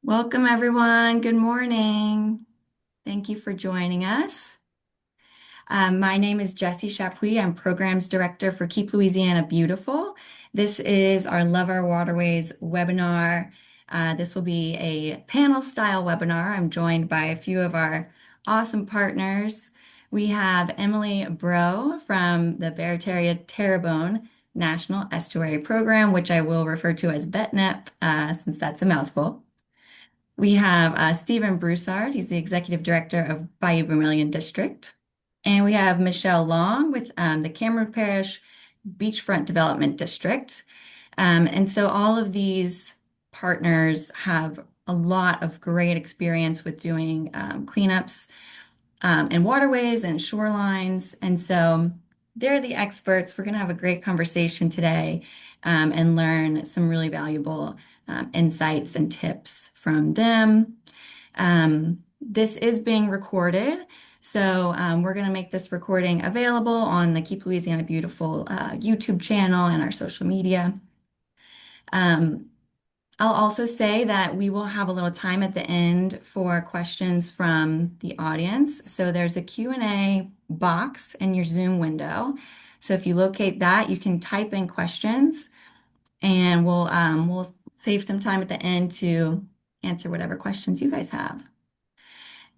Welcome, everyone. Good morning. Thank you for joining us. My name is Jessie Chapuis. I'm Programs Director for Keep Louisiana Beautiful. This is our Love Our Waterways webinar. This will be a panel-style webinar. I'm joined by a few of our awesome partners. We have Emily Bro from the Barataria Terrebonne National Estuary Program, which I will refer to as BETNEP, since that's a mouthful. We have Stephen Broussard. He's the Executive Director of Bayou Vermilion District. And we have Michelle Long with the Cameron Parish Beachfront Development District. And so all of these partners have a lot of great experience with doing cleanups and waterways and shorelines. And so they're the experts. We're going to have a great conversation today and learn some really valuable insights and tips from them. This is being recorded. So we're going to make this recording available on the Keep Louisiana Beautiful YouTube channel and our social media. Um, I'll also say that we will have a little time at the end for questions from the audience. So there's a Q&A box in your Zoom window. So if you locate that, you can type in questions and we'll save some time at the end to answer whatever questions you guys have.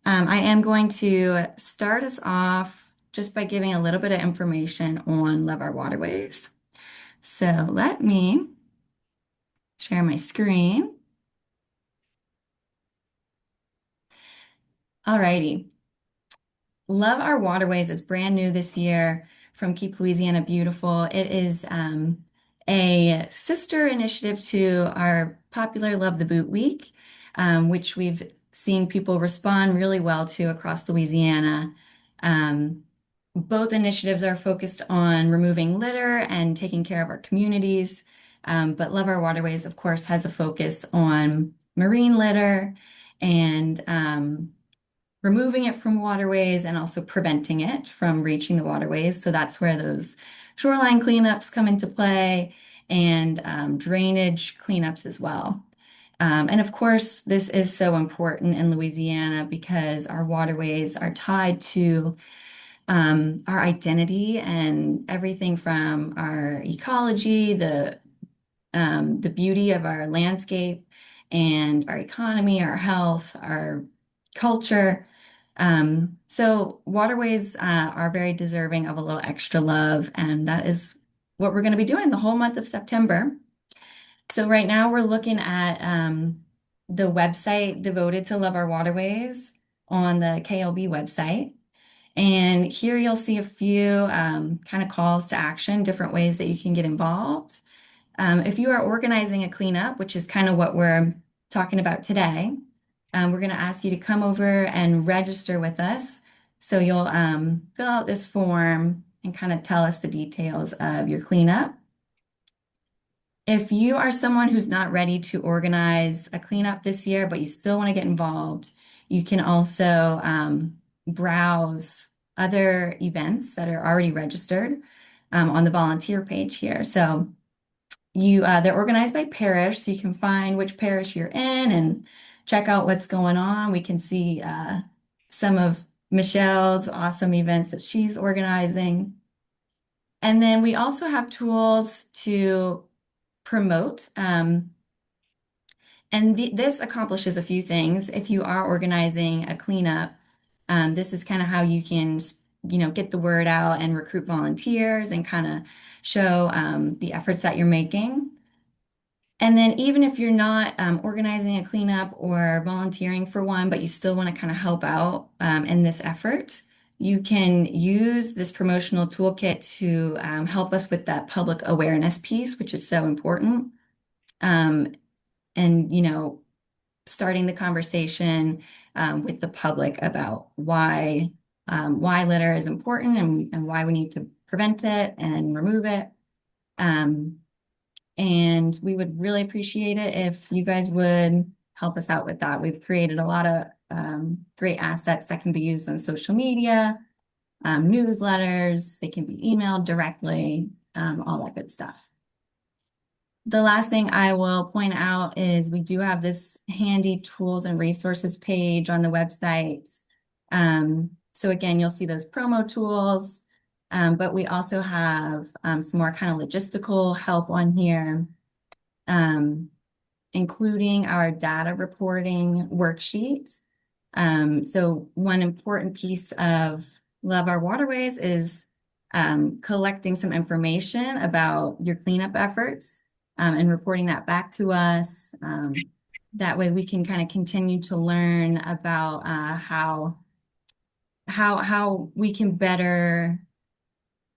I am going to start us off just by giving a little bit of information on Love Our Waterways. So let me share my screen. Alrighty. Love Our Waterways is brand new this year from Keep Louisiana Beautiful. It is a sister initiative to our popular Love the Boot Week, which we've seen people respond really well to across Louisiana. Both initiatives are focused on removing litter and taking care of our communities. But Love Our Waterways, of course, has a focus on marine litter and removing it from waterways and also preventing it from reaching the waterways. So that's where those shoreline cleanups come into play and drainage cleanups as well. And of course, this is so important in Louisiana because our waterways are tied to our identity and everything from our ecology, the beauty of our landscape and our economy, our health, our culture. So waterways are very deserving of a little extra love, and that is what we're going to be doing the whole month of September. So right now we're looking at the website devoted to Love Our Waterways on the KLB website. And here you'll see a few kind of calls to action, different ways that you can get involved. If you are organizing a cleanup, which is kind of what we're talking about today, we're going to ask you to come over and register with us. So you'll fill out this form and kind of tell us the details of your cleanup. If you are someone who's not ready to organize a cleanup this year, but you still want to get involved, you can also browse other events that are already registered on the volunteer page here. So they're organized by parish, so you can find which parish you're in and check out what's going on. We can see some of Michelle's awesome events that she's organizing. And then we also have tools to promote. And this accomplishes a few things. If you are organizing a cleanup, this is kind of how you can, get the word out and recruit volunteers and kind of show the efforts that you're making. And then even if you're not organizing a cleanup or volunteering for one, but you still want to kind of help out in this effort, you can use this promotional toolkit to help us with that public awareness piece, which is so important. And, starting the conversation with the public about why litter is important and why we need to prevent it and remove it. And we would really appreciate it if you guys would help us out with that. We've created a lot of great assets that can be used on social media, newsletters, they can be emailed directly, all that good stuff. The last thing I will point out is we do have this handy tools and resources page on the website. So again, you'll see those promo tools, but we also have some more kind of logistical help on here, um, including our data reporting worksheet. So one important piece of Love Our Waterways is collecting some information about your cleanup efforts and reporting that back to us. That way we can kind of continue to learn about how we can better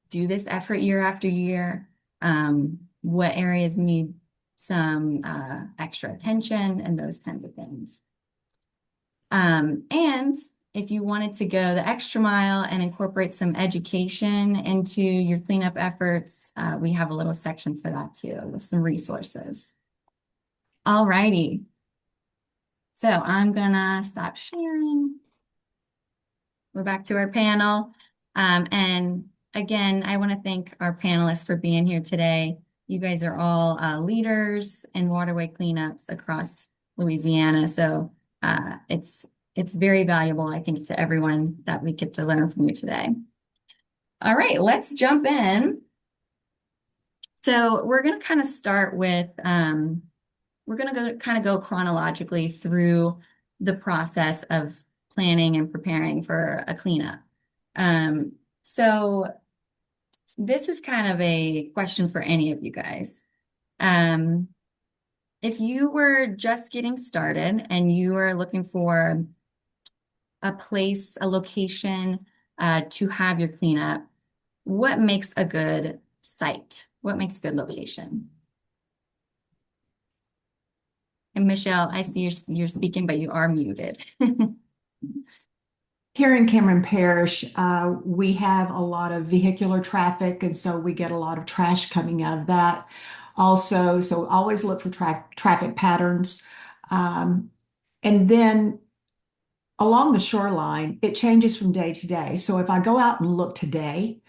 do this effort year after year. What areas need some extra attention and those kinds of things. And if you wanted to go the extra mile and incorporate some education into your cleanup efforts, we have a little section for that too, with some resources. All righty. So I'm gonna stop sharing. We're back to our panel. And again, I want to thank our panelists for being here today. You guys are all leaders in waterway cleanups across Louisiana. So it's very valuable, I think, to everyone that we get to learn from you today. All right, let's jump in. So we're going to kind of start with, we're going to go chronologically through the process of planning and preparing for a cleanup. So this is kind of a question for any of you guys. If you were just getting started and you are looking for a place, a location to have your cleanup, what makes a good site? What makes a good location? And Michelle, I see you're speaking, but you are muted. Here in Cameron Parish, we have a lot of vehicular traffic, and so we get a lot of trash coming out of that. Also, so always look for traffic patterns. Um, and then along the shoreline, it changes from day to day. So if I go out and look today,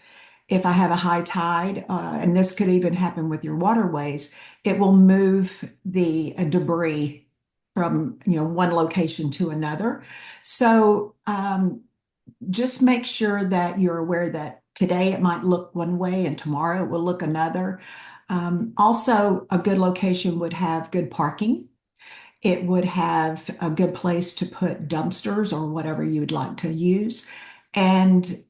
if I have a high tide, and this could even happen with your waterways, it will move the debris from one location to another. So just make sure that you're aware that today it might look one way and tomorrow it will look another. Also, a good location would have good parking. It would have a good place to put dumpsters or whatever you would like to use. And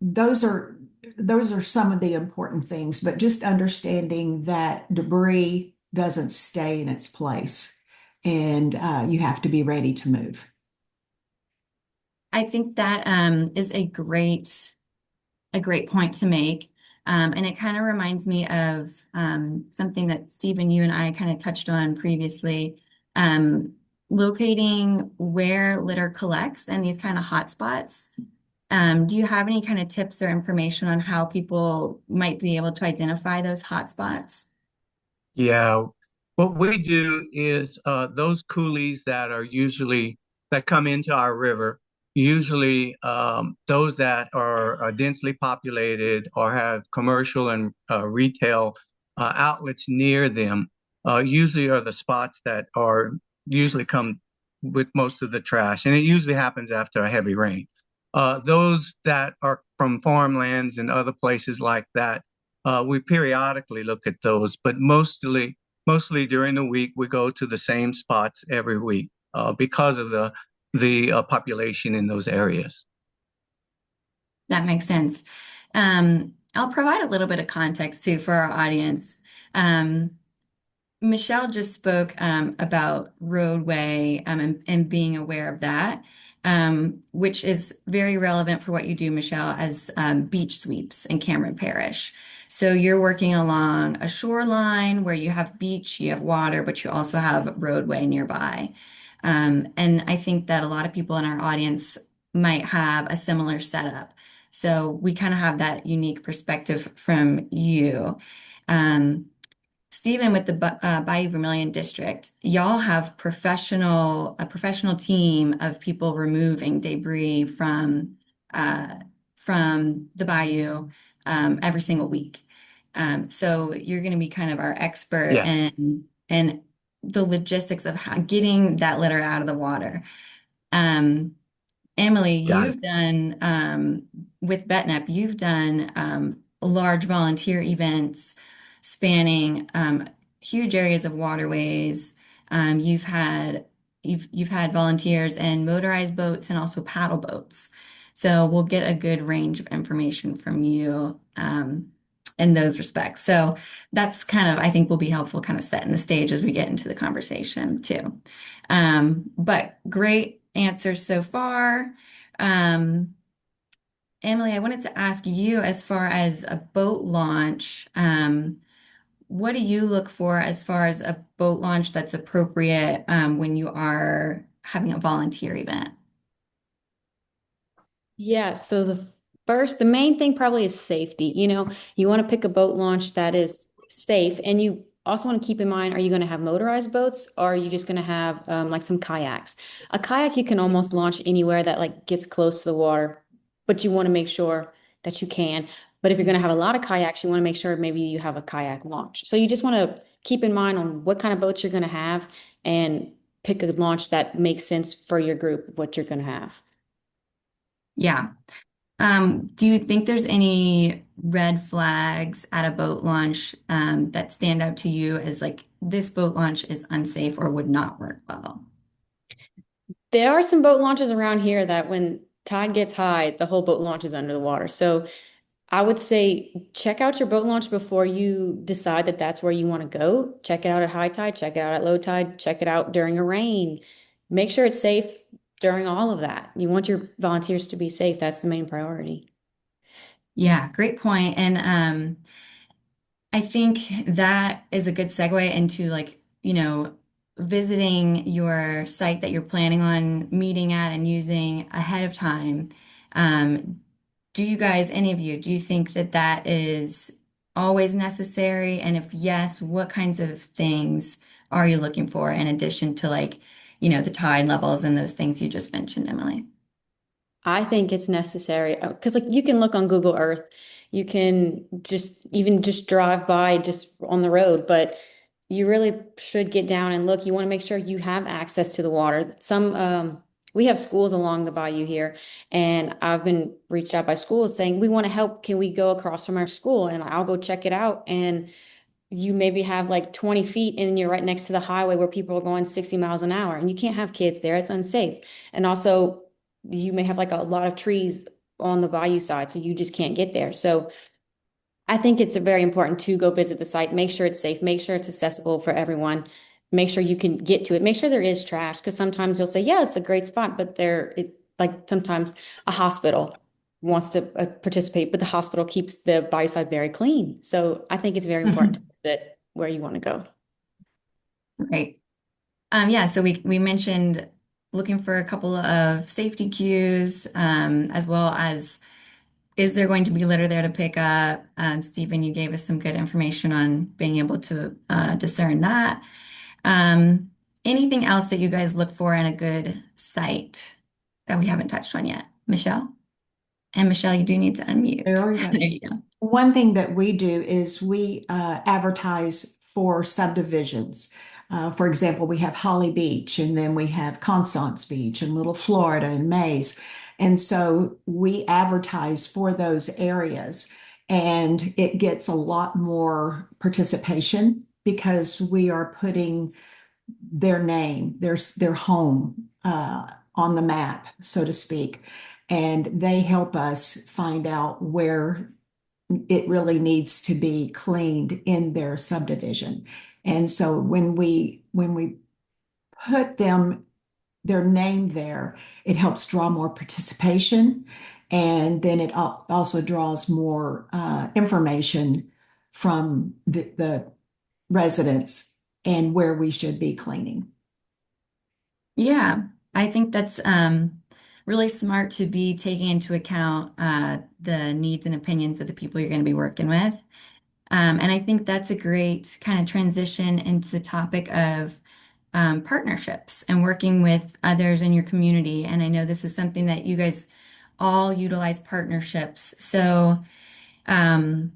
those are those are some of the important things, but just understanding that debris doesn't stay in its place and you have to be ready to move. I think that is a great point to make. And it kind of reminds me of something that Stephen, you and I kind of touched on previously, locating where litter collects and these kind of hot spots. Do you have any kind of tips or information on how people might be able to identify those hot spots? Yeah, what we do is those coulees that are usually that come into our river, usually those that are densely populated or have commercial and retail outlets near them, usually are the spots that are usually come with most of the trash, and it usually happens after a heavy rain. Those that are from farmlands and other places like that we periodically look at those, but mostly during the week we go to the same spots every week because of the population in those areas. That makes sense. I'll provide a little bit of context too for our audience. Um, Michelle just spoke about roadway and being aware of that, which is very relevant for what you do, Michelle, as beach sweeps in Cameron Parish. So you're working along a shoreline where you have beach, you have water, but you also have roadway nearby. And I think that a lot of people in our audience might have a similar setup. So we kind of have that unique perspective from you. Um, Stephen, with the Bayou Vermilion District, y'all have a professional team of people removing debris from the bayou every single week. So you're going to be kind of our expert Yes, in the logistics of how, getting that litter out of the water. Um, Emily, got it. you've done with BetNep, you've done large volunteer events spanning huge areas of waterways. You've had you've had volunteers in motorized boats and also paddle boats. So we'll get a good range of information from you in those respects. So that's kind of, I think, will be helpful, kind of setting the stage as we get into the conversation too. But great answers so far. Um, Emily, I wanted to ask you as far as a boat launch, what do you look for as far as a boat launch that's appropriate when you are having a volunteer event? Yeah, so the main thing probably is safety. You want to pick a boat launch that is safe, and you also want to keep in mind, are you going to have motorized boats or are you just going to have like some kayaks? A kayak you can almost launch anywhere that like gets close to the water, but you want to make sure that you can. But if you're going to have a lot of kayaks, you want to make sure maybe you have a kayak launch. So you just want to keep in mind on what kind of boats you're going to have and pick a launch that makes sense for your group, what you're going to have. Yeah. Do you think there's any red flags at a boat launch that stand out to you as like this boat launch is unsafe or would not work well? There are some boat launches around here that when tide gets high, the whole boat launch is under the water. So I would say check out your boat launch before you decide that that's where you want to go. Check it out at high tide, check it out at low tide, check it out during a rain. Make sure it's safe during all of that. You want your volunteers to be safe. That's the main priority. Yeah, great point. And I think that is a good segue into like, visiting your site that you're planning on meeting at and using ahead of time. Um, do you guys, any of you, do you think that that is always necessary? And if yes, what kinds of things are you looking for in addition to like, the tide levels and those things you just mentioned, Emily? I think it's necessary because like you can look on Google Earth, you can just even just drive by just on the road, but you really should get down and look. You want to make sure you have access to the water. We have schools along the bayou here, and I've been reached out by schools saying we want to help. Can we go across from our school? And I'll go check it out. And you maybe have like 20 feet and you're right next to the highway where people are going 60 miles an hour and you can't have kids there. It's unsafe. And also you may have like a lot of trees on the bayou side, so you just can't get there. So I think it's very important to go visit the site, make sure it's safe, make sure it's accessible for everyone, make sure you can get to it, make sure there is trash, because sometimes you'll say, yeah, it's a great spot, but like sometimes a hospital wants to participate, but the hospital keeps the bayou side very clean. So I think it's very important to Mhm. visit where you want to go. Right. Yeah, so we mentioned looking for a couple of safety cues, as well as is there going to be litter there to pick up? Stephen, you gave us some good information on being able to discern that. Um, Anything else that you guys look for in a good site that we haven't touched on yet? Michelle? And Michelle, you do need to unmute. There we There go. you go. One thing that we do is we advertise for subdivisions. For example, we have Holly Beach, and then we have Constance Beach, and Little Florida, and Mays. And so we advertise for those areas, and it gets a lot more participation because we are putting their name, their home on the map, so to speak. And they help us find out where it really needs to be cleaned in their subdivision. And so when we put their name there, it helps draw more participation, and then it also draws more information from the residents and where we should be cleaning. Yeah, I think that's really smart to be taking into account the needs and opinions of the people you're going to be working with. And I think that's a great kind of transition into the topic of partnerships and working with others in your community. And I know this is something that you guys all utilize partnerships. So, um,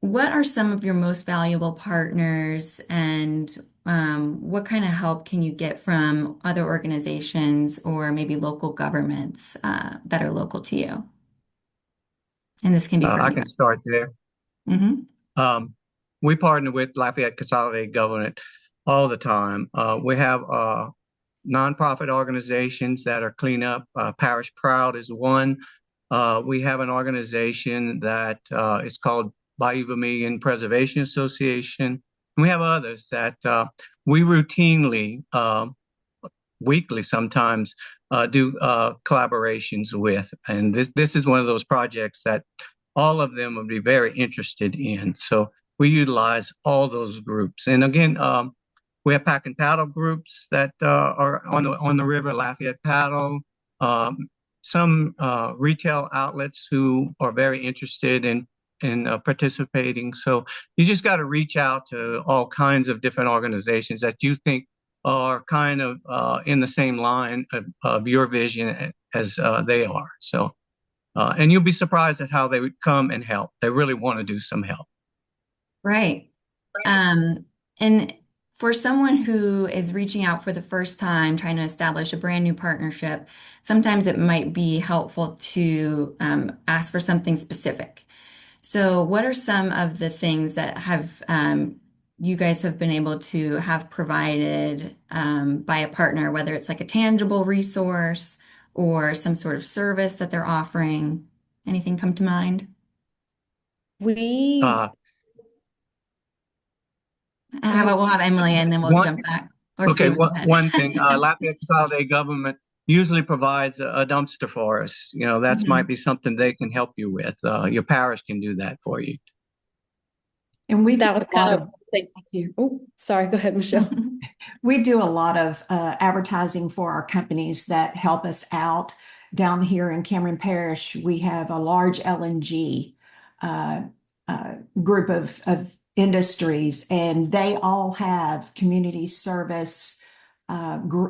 what are some of your most valuable partners and what kind of help can you get from other organizations or maybe local governments that are local to you? And this can be for I can anybody. start there. Hmm. Um, we partner with Lafayette Consolidated Government all the time. We have nonprofit organizations that are cleanup. Parish Proud is one. We have an organization that is called Bayou Vermilion Preservation Association. And we have others that we routinely, weekly sometimes, do collaborations with. And this is one of those projects that all of them would be very interested in. So we utilize all those groups. And again, we have pack and paddle groups that are on the river, Lafayette Paddle. Um, some retail outlets who are very interested in participating. So you just got to reach out to all kinds of different organizations that you think are kind of in the same line of your vision as they are. So, and you'll be surprised at how they would come and help. They really want to do some help. Right. And for someone who is reaching out for the first time, trying to establish a brand new partnership, sometimes it might be helpful to ask for something specific. So, what are some of the things that have you guys have been able to have provided by a partner, whether it's like a tangible resource or some sort of service that they're offering? Anything come to mind? We Uh, go How ahead. about we'll have Emily and then we'll one, jump back. Or okay, Stephen, go ahead. one thing, Lafayette Consolidated Government usually provides a dumpster for us. You know, that might Mhm. be something they can help you with. Your parish can do that for you. And we do That was a lot kind of of thank you. Oh, sorry. Go ahead, Michelle. we do a lot of advertising for our companies that help us out. Down here in Cameron Parish, we have a large LNG uh, group of industries, and they all have community service gr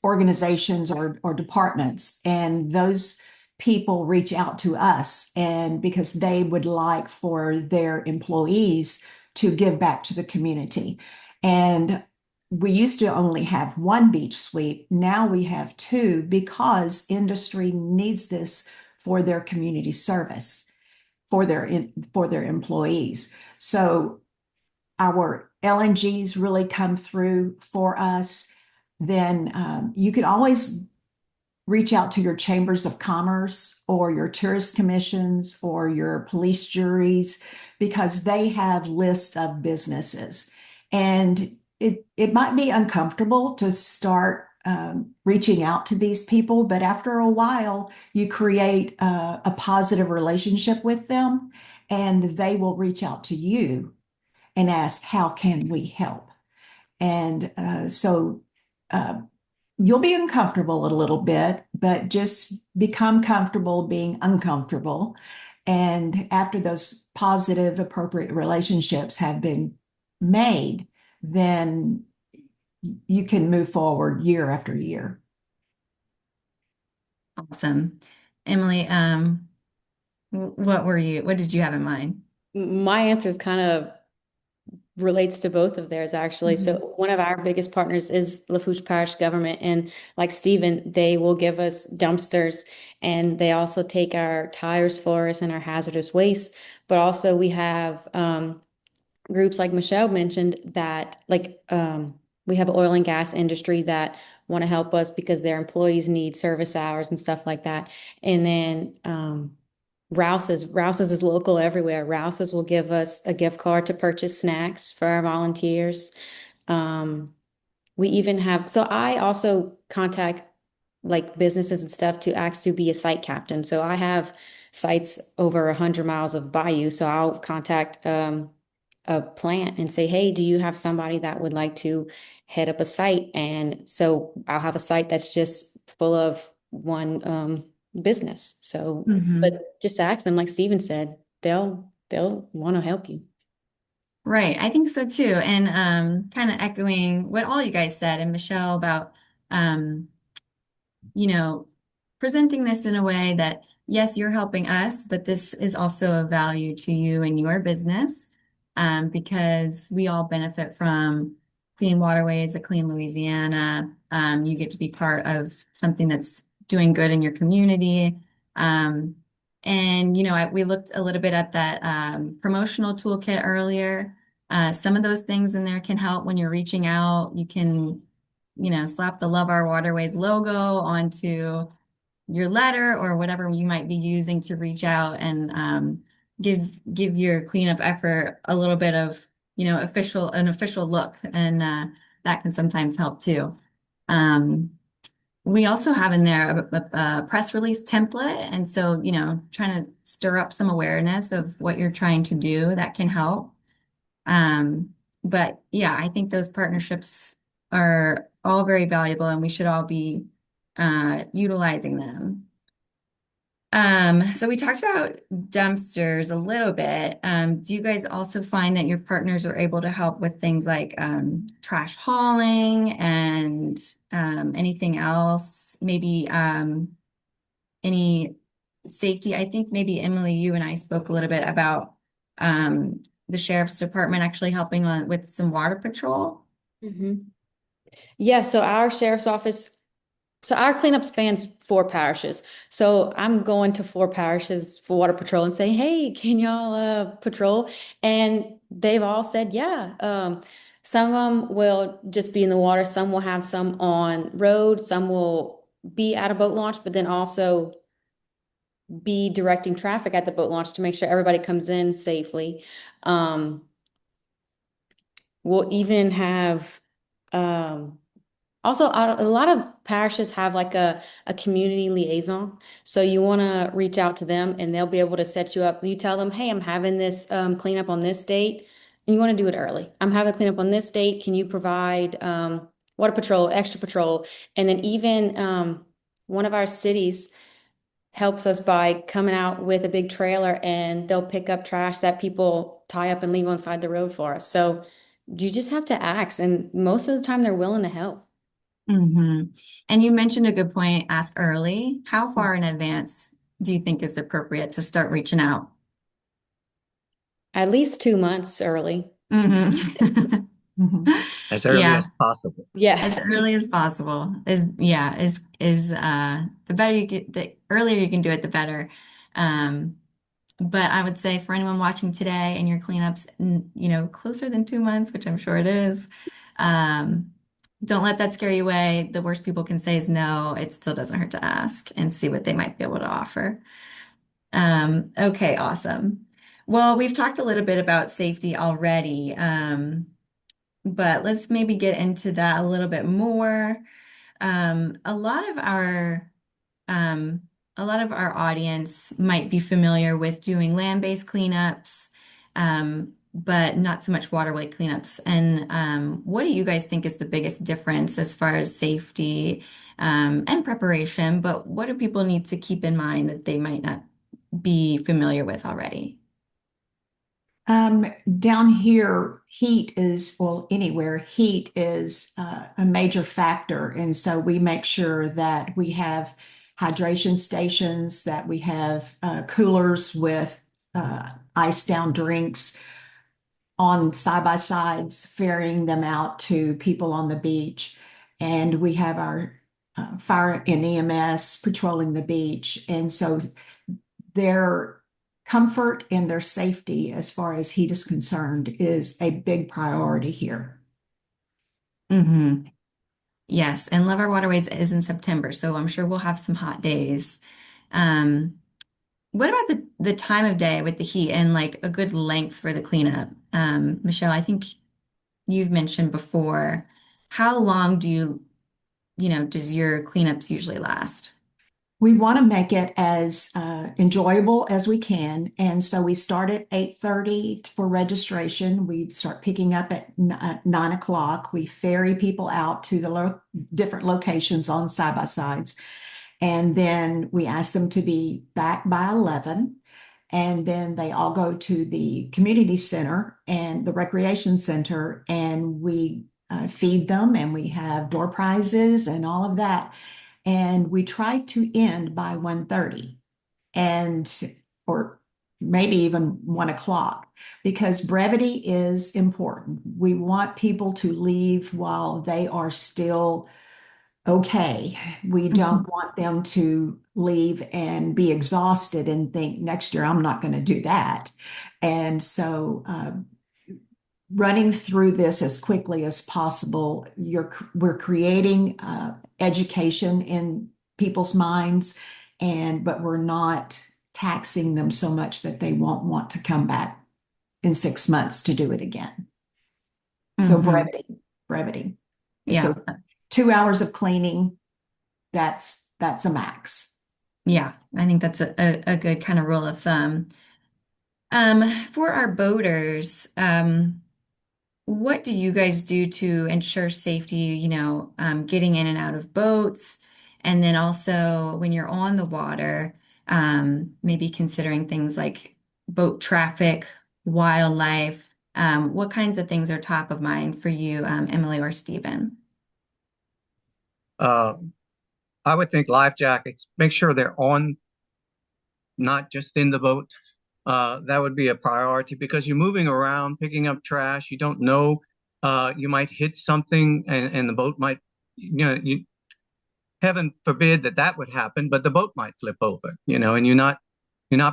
organizations or departments, and those people reach out to us and because they would like for their employees to give back to the community. And we used to only have one beach sweep. Now we have two because industry needs this for their community service, for their employees. So our LNGs really come through for us. Then you can always reach out to your chambers of commerce or your tourist commissions or your police juries because they have lists of businesses. And it might be uncomfortable to start reaching out to these people, but after a while, you create a positive relationship with them and they will reach out to you and ask, how can we help? And so uh, you'll be uncomfortable a little bit, but just become comfortable being uncomfortable. And after those positive, appropriate relationships have been made, then you can move forward year after year. Awesome. Emily, what did you have in mind? My answer is kind of relates to both of theirs actually. So Mhm. one of our biggest partners is Lafourche Parish government, and like Stephen, they will give us dumpsters, and they also take our tires for us and our hazardous waste. But also we have groups like Michelle mentioned that we have oil and gas industry that want to help us because their employees need service hours and stuff like that. And then Rouse's is local everywhere. Rouse's will give us a gift card to purchase snacks for our volunteers. Um, we even have, so I also contact like businesses and stuff to ask to be a site captain. So I have sites over 100 miles of bayou. So I'll contact a plant and say, hey, do you have somebody that would like to head up a site? And so I'll have a site that's just full of one business. So, but Mhm. just ask them, like Steven said, they'll want to help you. Right, I think so too. And kind of echoing what all you guys said and Michelle about um, you know, presenting this in a way that yes, you're helping us, but this is also of value to you and your business, because we all benefit from clean waterways, a clean Louisiana. You get to be part of something that's doing good in your community. Um, and, we looked a little bit at that promotional toolkit earlier. Some of those things in there can help when you're reaching out. You can, slap the Love Our Waterways logo onto your letter or whatever you might be using to reach out and give your cleanup effort a little bit of an official look, and that can sometimes help too. Um, we also have in there a press release template, and so trying to stir up some awareness of what you're trying to do, that can help. But yeah, I think those partnerships are all very valuable, and we should all be utilizing them. So we talked about dumpsters a little bit. Do you guys also find that your partners are able to help with things like trash hauling and anything else? Maybe any safety? I think maybe Emily, you and I spoke a little bit about the sheriff's department actually helping with some water patrol. Mhm. Yeah, so our cleanup spans 4 parishes. So I'm going to 4 parishes for water patrol and say, hey, can y'all patrol? And they've all said, yeah. Some of them will just be in the water. Some will have some on road. Some will be at a boat launch, but then also be directing traffic at the boat launch to make sure everybody comes in safely. Um, we'll even have also, a lot of parishes have like a community liaison. So you want to reach out to them and they'll be able to set you up. You tell them, hey, I'm having this cleanup on this date. And you want to do it early. I'm having a cleanup on this date. Can you provide water patrol, extra patrol? And then even one of our cities helps us by coming out with a big trailer and they'll pick up trash that people tie up and leave on side the road for us. So you just have to ask. And most of the time they're willing to help. Hmm. And you mentioned a good point, ask early. How far in advance do you think is appropriate to start reaching out? At least 2 months early. Hmm. Mhm. as early Yeah, as possible. as Yeah. early as possible is the better you get, the earlier you can do it, the better. Um, but I would say for anyone watching today and your cleanups, closer than 2 months, which I'm sure it is, um, don't let that scare you away. The worst people can say is no. It still doesn't hurt to ask and see what they might be able to offer. Okay, awesome. Well, we've talked a little bit about safety already, but let's maybe get into that a little bit more. Um, a lot of our um, a lot of our audience might be familiar with doing land-based cleanups, but not so much waterway cleanups. And what do you guys think is the biggest difference as far as safety and preparation? But what do people need to keep in mind that they might not be familiar with already? Um, Down here, heat is, well, anywhere, heat is a major factor. And so we make sure that we have hydration stations, that we have coolers with ice down drinks on side by sides, ferrying them out to people on the beach. And we have our fire and EMS patrolling the beach. And so their comfort and their safety, as far as heat is concerned, is a big priority here. Hmm. Yes, and Love Our Waterways is in September, so I'm sure we'll have some hot days. Um, what about the time of day with the heat and like a good length for the cleanup? Michelle, I think you've mentioned before, how long does your cleanups usually last? We want to make it as enjoyable as we can, and so we start at 8:30 for registration. We start picking up at 9 o'clock. We ferry people out to the different locations on side by sides. And then we ask them to be back by 11. And then they all go to the community center and the recreation center, and we feed them, and we have door prizes and all of that. And we try to end by 1:30. and or maybe even 1 o'clock, because brevity is important. We want people to leave while they are still okay. We don't Mhm. want them to leave and be exhausted and think next year I'm not going to do that. And so running through this as quickly as possible, we're creating education in people's minds, and but we're not taxing them so much that they won't want to come back in 6 months to do it again. So Mhm. brevity. Yeah. So 2 hours of cleaning, that's a max. Yeah. I think that's a good kind of rule of thumb. For our boaters, what do you guys do to ensure safety, getting in and out of boats? And then also when you're on the water, maybe considering things like boat traffic, wildlife, what kinds of things are top of mind for you, Emily or Stephen? Uh, I would think life jackets, make sure they're on, not just in the boat. That would be a priority because you're moving around, picking up trash. You don't know, you might hit something and the boat might, heaven forbid that that would happen, but the boat might flip over, and you're not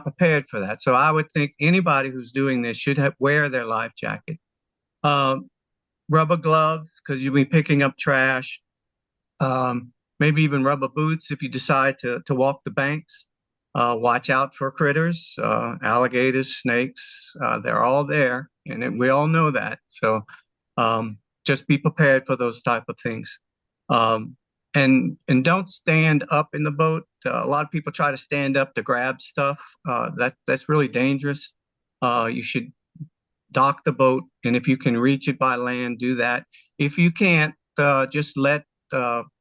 prepared for that. So I would think anybody who's doing this should wear their life jacket. Um, Rubber gloves because you'll be picking up trash. Maybe even rubber boots if you decide to walk the banks. Watch out for critters, alligators, snakes. They're all there, and we all know that. So just be prepared for those type of things. Um, and don't stand up in the boat. A lot of people try to stand up to grab stuff. That's really dangerous. You should dock the boat, and if you can reach it by land, do that. If you can't, just let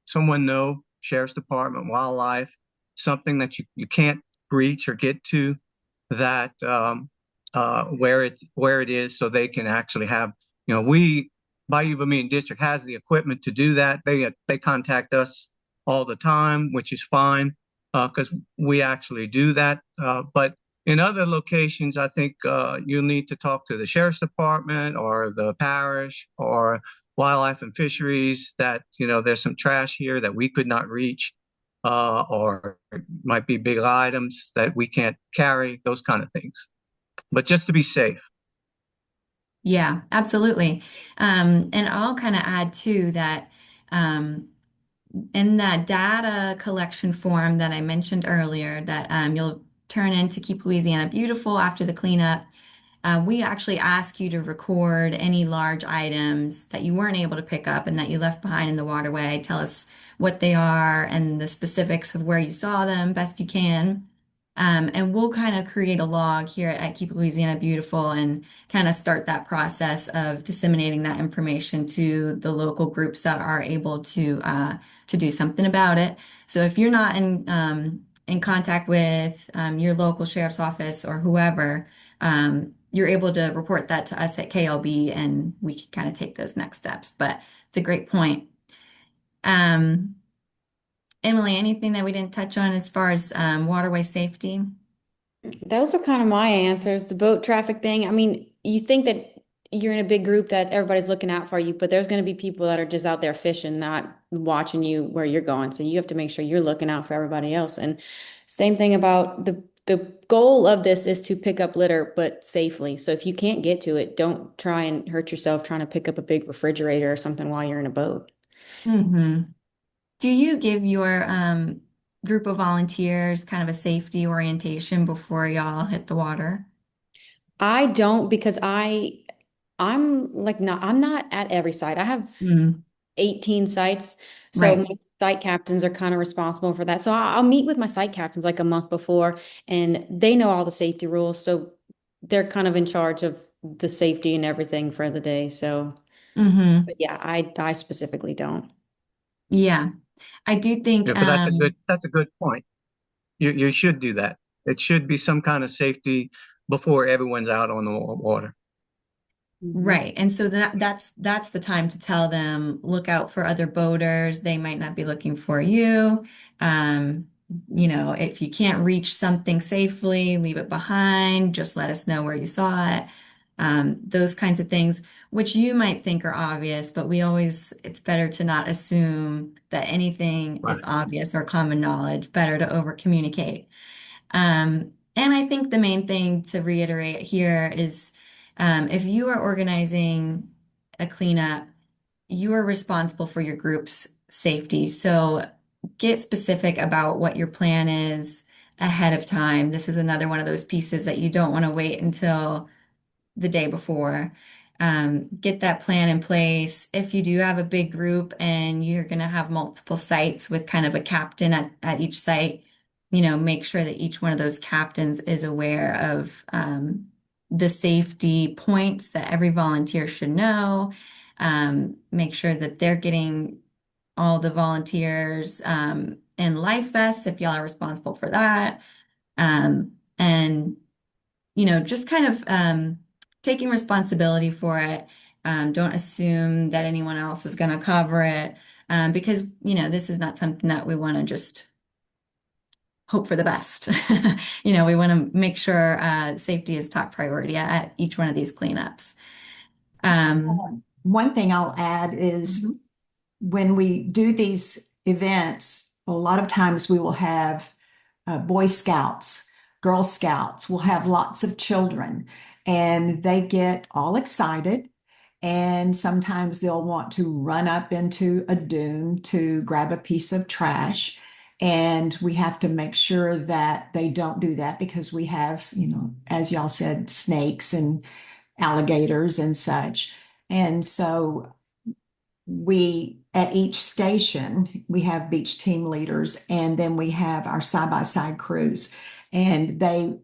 someone know, sheriff's department, wildlife, something that you can't reach or get to, that where it is, so they can actually have, we Bayou Vermilion District has the equipment to do that. They contact us all the time, which is fine because we actually do that. But in other locations, I think you'll need to talk to the sheriff's department or the parish or wildlife and fisheries that, there's some trash here that we could not reach, or it might be big items that we can't carry, those kind of things. But just to be safe. Yeah, absolutely. And I'll kind of add too that um, in that data collection form that I mentioned earlier that you'll turn in to Keep Louisiana Beautiful after the cleanup, we actually ask you to record any large items that you weren't able to pick up and that you left behind in the waterway. Tell us what they are and the specifics of where you saw them best you can. And we'll kind of create a log here at Keep Louisiana Beautiful and kind of start that process of disseminating that information to the local groups that are able to do something about it. So if you're not in contact with your local sheriff's office or whoever, you're able to report that to us at KLB and we can kind of take those next steps. But it's a great point. Um, Emily, anything that we didn't touch on as far as waterway safety? Those are kind of my answers. The boat traffic thing. I mean, you think that you're in a big group that everybody's looking out for you, but there's going to be people that are just out there fishing, not watching you where you're going. So you have to make sure you're looking out for everybody else. And same thing about the goal of this is to pick up litter, but safely. So if you can't get to it, don't try and hurt yourself trying to pick up a big refrigerator or something while you're in a boat. Hmm. Do you give your group of volunteers kind of a safety orientation before y'all hit the water? I don't because I'm not at every site. I have Mm, 18 sites. So my right. site captains are kind of responsible for that. So I'll meet with my site captains like a month before and they know all the safety rules. So they're kind of in charge of the safety and everything for the day. So, Hmm. but yeah, I specifically don't. Yeah. I do think Yeah, but that's a good point. You should do that. It should be some kind of safety before everyone's out on the water. Mhm. right. And so that's the time to tell them, look out for other boaters. They might not be looking for you. if you can't reach something safely, leave it behind, just let us know where you saw it. Those kinds of things, which you might think are obvious, but it's better to not assume that anything is Right. obvious or common knowledge, better to over communicate. And I think the main thing to reiterate here is if you are organizing a cleanup, you are responsible for your group's safety. So get specific about what your plan is ahead of time. This is another one of those pieces that you don't want to wait until the day before. Get that plan in place. If you do have a big group and you're going to have multiple sites with kind of a captain at each site, make sure that each one of those captains is aware of the safety points that every volunteer should know. Make sure that they're getting all the volunteers in life vests if y'all are responsible for that. And just kind of taking responsibility for it. Don't assume that anyone else is going to cover it because, this is not something that we want to just hope for the best. We want to make sure safety is top priority at each one of these cleanups. Um, One thing I'll add is mhm. when we do these events, a lot of times we will have Boy Scouts, Girl Scouts, we'll have lots of children, and they get all excited. And sometimes they'll want to run up into a dune to grab a piece of trash. And we have to make sure that they don't do that because we have, as y'all said, snakes and alligators and such. And so we at each station we have beach team leaders and then we have our side-by-side crews and they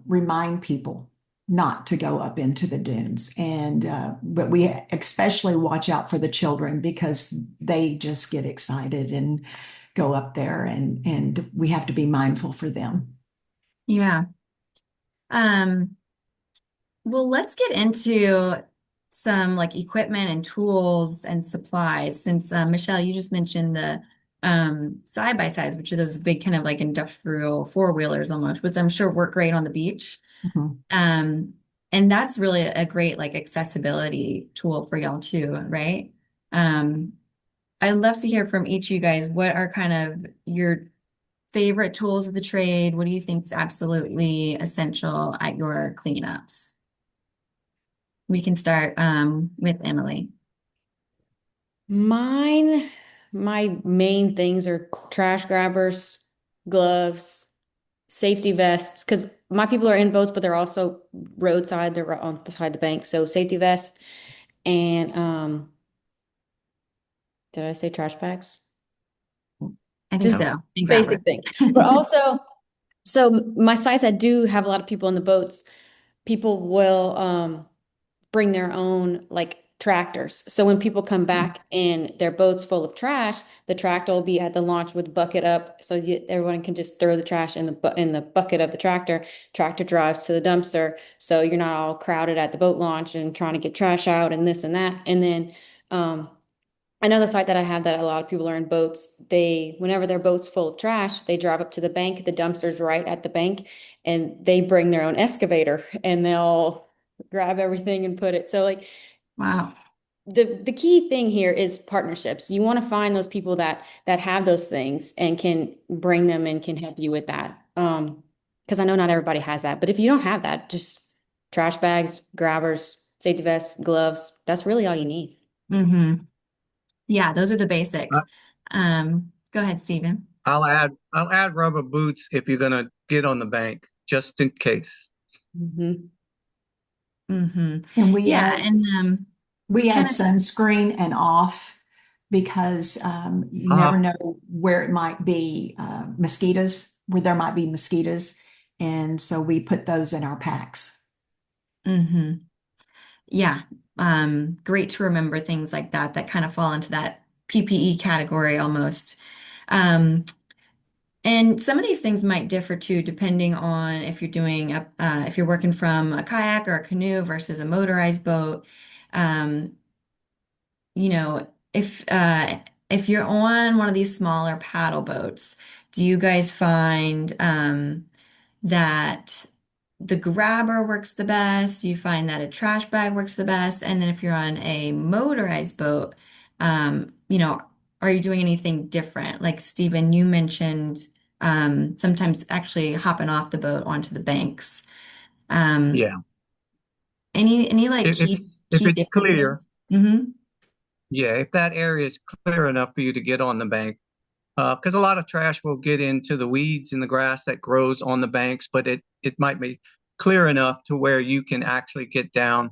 remind people not to go up into the dunes and but we especially watch out for the children because they just get excited and go up there and we have to be mindful for them. Yeah. Um, Well, let's get into some like equipment and tools and supplies. Since Michelle, you just mentioned the side by sides, which are those big kind of like industrial four-wheelers almost, which I'm sure work great on the beach. Mhm. Um, and that's really a great like accessibility tool for y'all too, right? Um, I'd love to hear from each of you guys. What are kind of your favorite tools of the trade? What do you think is absolutely essential at your cleanups? We can start with Emily. Mine, my main things are trash grabbers, gloves, safety vests, because my people are in boats, but they're also roadside, they're right on the side of the bank. So safety vests and did I say trash bags? I think Just Yep. so. And grabber. basic things. But also, so my sites, I do have a lot of people in the boats. People will bring their own like tractors. So when people come back in their boats full of trash, the tractor will be at the launch with bucket up, so everyone can just throw the trash in the bucket of the tractor. Tractor drives to the dumpster, so you're not all crowded at the boat launch and trying to get trash out and this and that. And then um, another site that I have that a lot of people are in boats, whenever their boat's full of trash, they drive up to the bank. The dumpster's right at the bank, and they bring their own excavator and they'll grab everything and put it. So like Wow. the key thing here is partnerships. You want to find those people that have those things and can bring them and can help you with that. Because I know not everybody has that, but if you don't have that, just trash bags, grabbers, safety vests, gloves, that's really all you need. Hmm. Yeah, those are the I- basics. Go ahead, Stephen. I'll add rubber boots if you're gonna get on the bank, just in case. Hmm. Hmm. And we Yeah, add and We add kind of sunscreen and off because you never Ah, know where it might be mosquitoes, where there might be mosquitoes. And so we put those in our packs. hmm. Yeah, great to remember things like that kind of fall into that PPE category almost. Um, And some of these things might differ too, depending on if you're if you're working from a kayak or a canoe versus a motorized boat. Um, if if you're on one of these smaller paddle boats, do you guys find that the grabber works the best? Do you find that a trash bag works the best? And then if you're on a motorized boat, are you doing anything different? Like Stephen, you mentioned sometimes actually hopping off the boat onto the banks. Um, Yeah. any like If if key it's clear, differences? Mm-hmm. yeah, if that area is clear enough for you to get on the bank, because a lot of trash will get into the weeds and the grass that grows on the banks, but it might be clear enough to where you can actually get down.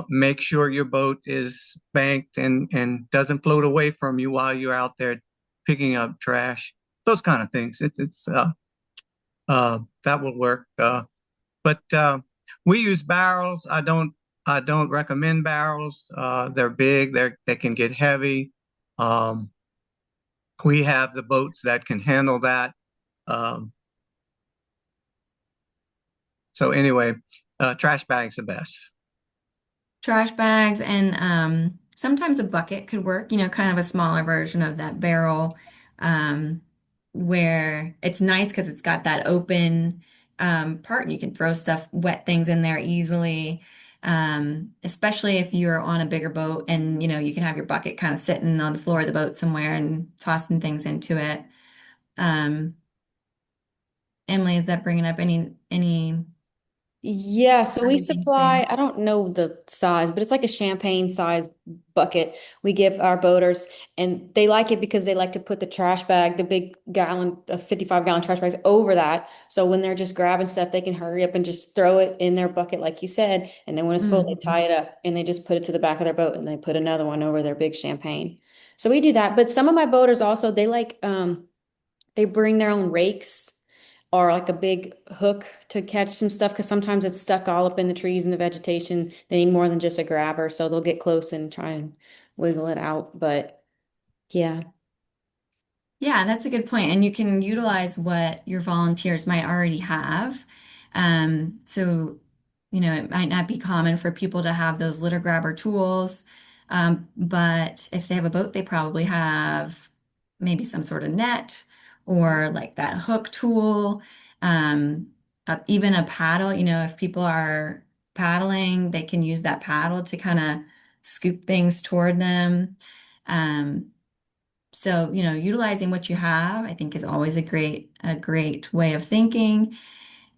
Make sure your boat is banked and doesn't float away from you while you're out there picking up trash. Those kind of things. That will work. But we use barrels. I don't recommend barrels. They're big. They can get heavy. Um, we have the boats that can handle that. Um, so anyway, trash bags the best. Trash bags and sometimes a bucket could work, kind of a smaller version of that barrel, um, where it's nice because it's got that open part and you can throw stuff, wet things in there easily. Especially if you're on a bigger boat and you can have your bucket kind of sitting on the floor of the boat somewhere and tossing things into it. Um, Emily, is that bringing up any Yeah, so we other things for you? supply, I don't know the size, but it's like a champagne size bucket we give our boaters, and they like it because they like to put the trash bag, the big gallon, 55-gallon trash bags over that. So when they're just grabbing stuff, they can hurry up and just throw it in their bucket, like you said. And then when it's full, they Mhm. tie it up and they just put it to the back of their boat and they put another one over their big champagne. So we do that. But some of my boaters also, they bring their own rakes or like a big hook to catch some stuff because sometimes it's stuck all up in the trees and the vegetation. They need more than just a grabber, so they'll get close and try and wiggle it out. But yeah. Yeah, that's a good point. And you can utilize what your volunteers might already have. So, it might not be common for people to have those litter grabber tools. But if they have a boat, they probably have maybe some sort of net or like that hook tool, even a paddle. If people are paddling, they can use that paddle to kind of scoop things toward them. Um, so, utilizing what you have, I think is always a great way of thinking.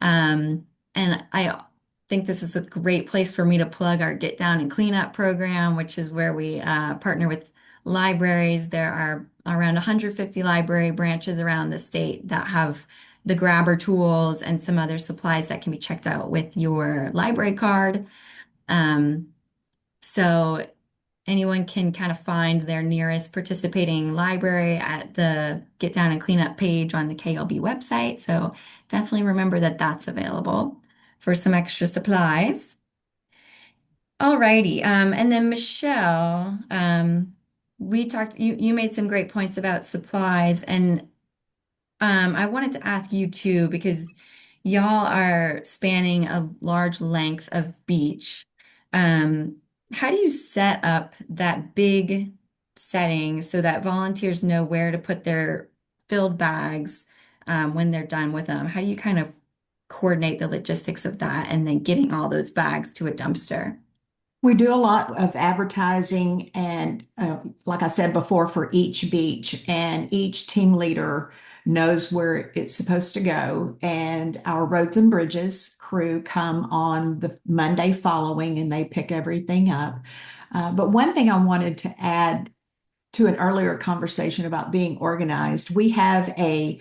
And I think this is a great place for me to plug our Get Down and Clean Up program, which is where we partner with libraries. There are around 150 library branches around the state that have the grabber tools and some other supplies that can be checked out with your library card. Um, so anyone can kind of find their nearest participating library at the Get Down and Clean Up page on the KLB website. So definitely remember that that's available for some extra supplies. Alrighty. And then Michelle, you made some great points about supplies, and I wanted to ask you too, because y'all are spanning a large length of beach. Um, how do you set up that big setting so that volunteers know where to put their filled bags when they're done with them? How do you kind of coordinate the logistics of that and then getting all those bags to a dumpster? We do a lot of advertising and, like I said before, for each beach, and each team leader knows where it's supposed to go. And our roads and bridges crew come on the Monday following and they pick everything up. But one thing I wanted to add to an earlier conversation about being organized, we have a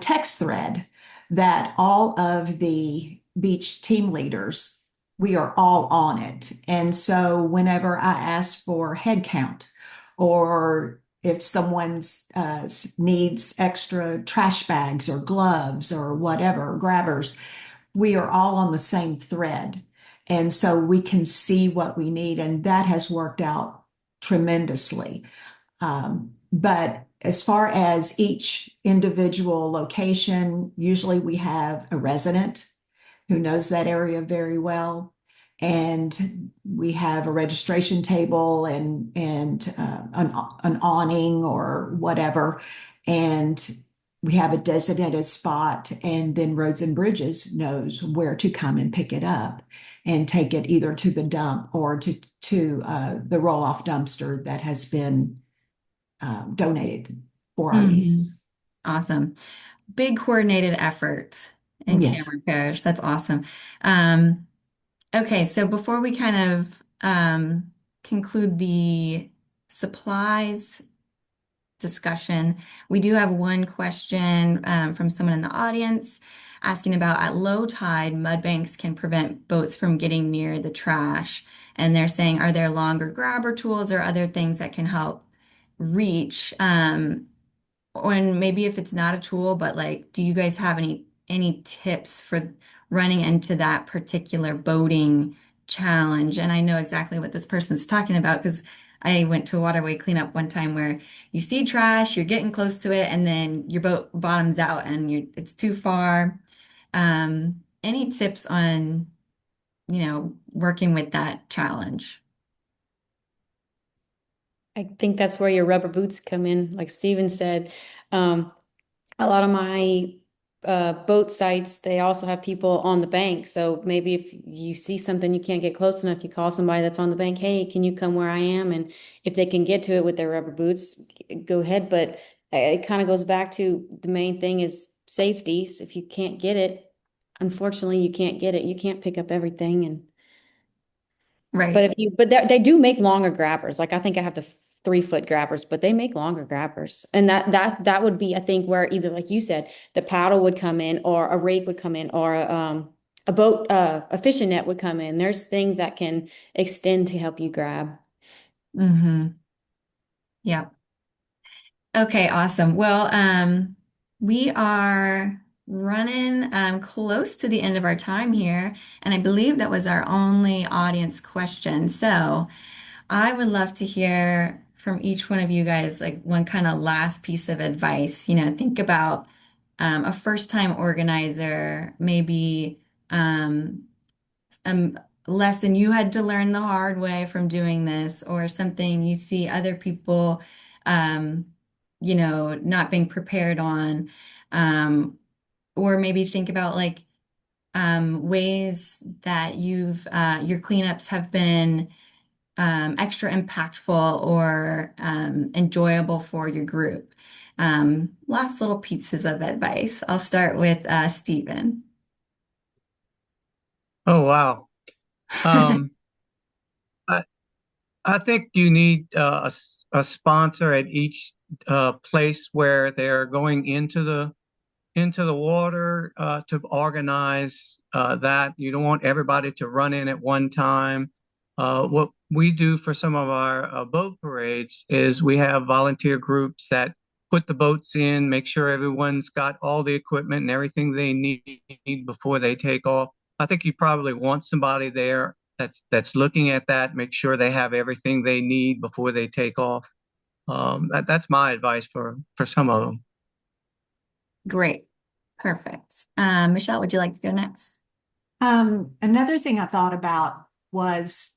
text thread that all of the beach team leaders, we are all on it. And so whenever I ask for head count or if someone needs extra trash bags or gloves or whatever, grabbers, we are all on the same thread. And so we can see what we need. And that has worked out tremendously. But as far as each individual location, usually we have a resident who knows that area very well. and we have a registration table and an awning or whatever, and we have a designated spot, and then Roads and Bridges knows where to come and pick it up and take it either to the dump or to the roll-off dumpster that has been donated for our Mhm. use. Awesome. Big coordinated effort in Yes. Cameron Parish. That's awesome. Um, okay, so before we kind of conclude the supplies discussion, we do have one question from someone in the audience asking about at low tide, mud banks can prevent boats from getting near the trash. And they're saying, are there longer grabber tools or other things that can help reach? And maybe if it's not a tool, but like, do you guys have any tips for running into that particular boating challenge? And I know exactly what this person's talking about because I went to a waterway cleanup one time where you see trash, you're getting close to it, and then your boat bottoms out and it's too far. Any tips on, working with that challenge? I think that's where your rubber boots come in. Like Steven said, um, a lot of my boat sites, they also have people on the bank. So maybe if you see something you can't get close enough, you call somebody that's on the bank, hey, can you come where I am? And if they can get to it with their rubber boots, go ahead. But it kind of goes back to the main thing is safety. So if you can't get it, unfortunately, you can't get it. You can't pick up everything. And but Right. if you, but they do make longer grabbers. Like I think I have the 3 foot grabbers, but they make longer grabbers. And that would be, I think, where either, like you said, the paddle would come in, or a rake would come in, or a boat, a fishing net would come in. There's things that can extend to help you grab. Mm-hmm. Yeah. Okay, awesome. Well, we are running close to the end of our time here, and I believe that was our only audience question. So I would love to hear from each one of you guys, like one kind of last piece of advice. Think about a first-time organizer, maybe a lesson you had to learn the hard way from doing this, or something you see other people, um, not being prepared on, um, or maybe think about like ways that your cleanups have been extra impactful or enjoyable for your group. Last little pieces of advice. I'll start with Stephen. Oh, wow. Um, I, I think you need a sponsor at each place where they're going into the water to organize that. You don't want everybody to run in at one time. What we do for some of our boat parades is we have volunteer groups that put the boats in, make sure everyone's got all the equipment and everything they need before they take off. I think you probably want somebody there that's looking at that, make sure they have everything they need before they take off. That's my advice for some of them. Great. Perfect. Michelle, would you like to go next? Another thing I thought about was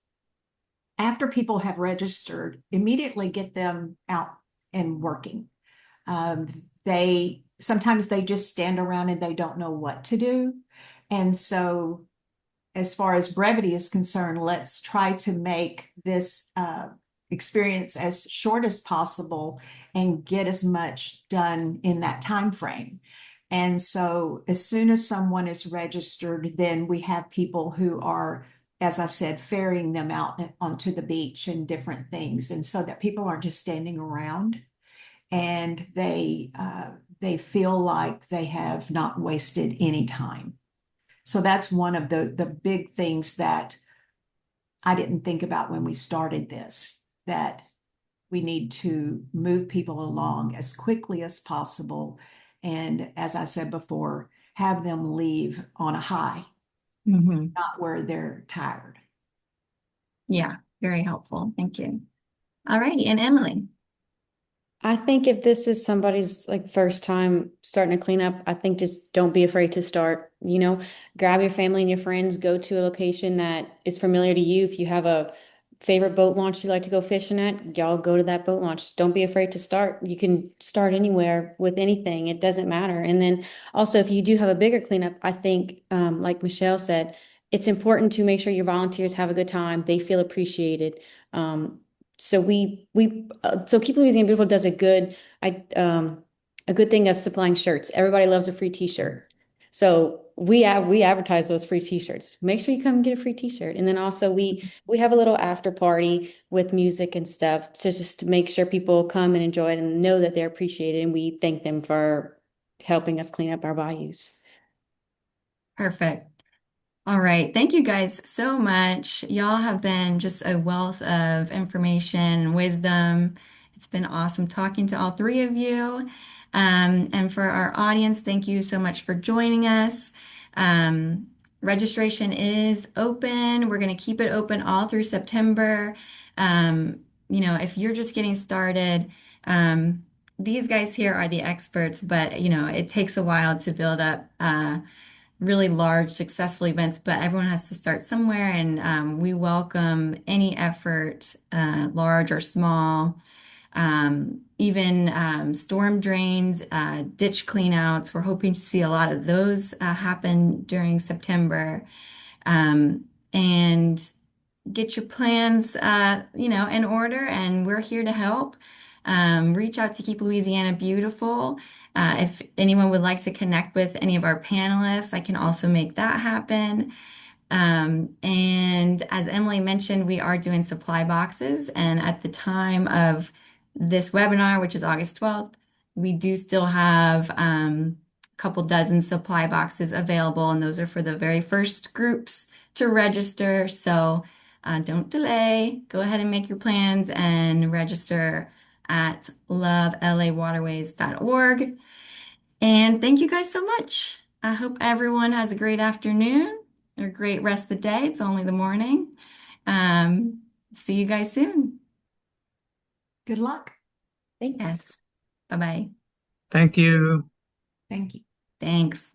after people have registered, immediately get them out and working. Um, they sometimes they just stand around and they don't know what to do. And so, as far as brevity is concerned, let's try to make this experience as short as possible and get as much done in that time frame. And so, as soon as someone is registered, then we have people who are, as I said, ferrying them out onto the beach and different things. And so that people aren't just standing around and they feel like they have not wasted any time. So that's one of the big things that I didn't think about when we started this, that we need to move people along as quickly as possible. And as I said before, have them leave on a high, Hmm. not where they're tired. Yeah, very helpful. Thank you. All righty. And Emily. I think if this is somebody's like first time starting to clean up, I think just don't be afraid to start. Grab your family and your friends, go to a location that is familiar to you. If you have a favorite boat launch you like to go fishing at, y'all go to that boat launch. Don't be afraid to start. You can start anywhere with anything. It doesn't matter. And then also, if you do have a bigger cleanup, I think, like Michelle said, it's important to make sure your volunteers have a good time. They feel appreciated. Um, so Keep Louisiana Beautiful does a good thing of supplying shirts. Everybody loves a free t-shirt. So we advertise those free t-shirts. Make sure you come and get a free t-shirt. And then also we have a little after party with music and stuff to just make sure people come and enjoy it and know that they're appreciated, and we thank them for helping us clean up our bayous. Perfect. All right. Thank you guys so much. Y'all have been just a wealth of information, wisdom. It's been awesome talking to all three of you. And for our audience, thank you so much for joining us. Um, Registration is open. We're going to keep it open all through September. Um, if you're just getting started, um, these guys here are the experts, but it takes a while to build up. Really large, successful events, but everyone has to start somewhere, and we welcome any effort, large or small, even storm drains, ditch cleanouts. We're hoping to see a lot of those happen during September. And get your plans, in order, and we're here to help. Reach out to Keep Louisiana Beautiful. If anyone would like to connect with any of our panelists, I can also make that happen. And as Emily mentioned, we are doing supply boxes. And at the time of this webinar, which is August 12th, we do still have a couple dozen supply boxes available. And those are for the very first groups to register. So don't delay. Go ahead and make your plans and register at lovelawaterways.org. And thank you guys so much. I hope everyone has a great afternoon or a great rest of the day. It's only the morning. See you guys soon. Good luck. Thanks. Yes. Bye-bye. Thank you. Thank you. Thanks.